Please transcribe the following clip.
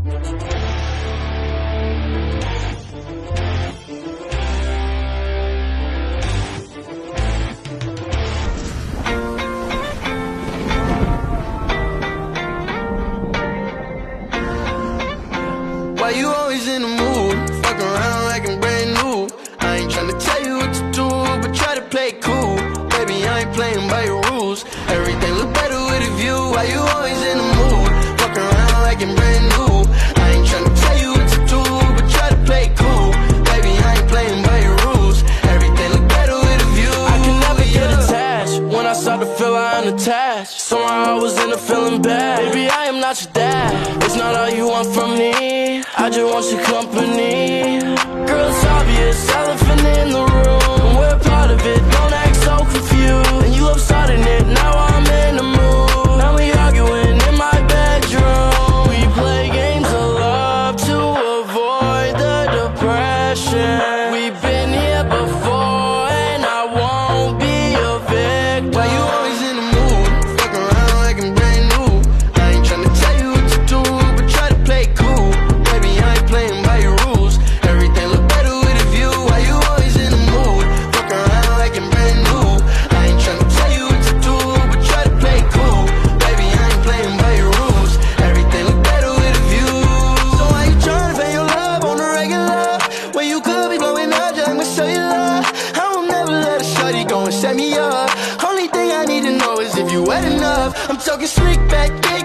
Why you always in the mood? Fuck around like I'm brand new. I ain't tryna tell you what to do, but try to play it cool. Baby, I ain't playing by your rules. Everything look better with a view. Why you always in the mood? Fuck around like I'm brand new. I ain't tryna tell you what to do, but try to play it cool. Baby, I ain't playing by your rules. Everything look better with a view. I can never get attached. When I start to feel I'm unattached, somehow I was in a feeling bad. Baby, I am not your dad. It's not all you want from me. I just want your company. Girl, it's obvious, elephant in the room. We're part of it, don't act so confused. And you love starting it, now I'm in the mood. Now we arguing in my bedroom. We play games of love to avoid the depression. We've been here before and I won't be a victim. Why you always in the mood? Fuck around like I'm brand new. I ain't tryna tell you what to do, but try to play it cool. Baby, I ain't playing by your rules. Everything look better with a view. Why you always in the mood? Fuck around like I'm brand new. I ain't tryna tell you what to do, but try to play it cool. Baby, I ain't playing by your rules. Everything look better with a view. So why you tryna pay your love on the regular? When you could be blowing up, just I'ma show you love. I won't never let a shorty go and set me up. Only thing I need to know is if you wet enough. I'm talking slick back, kick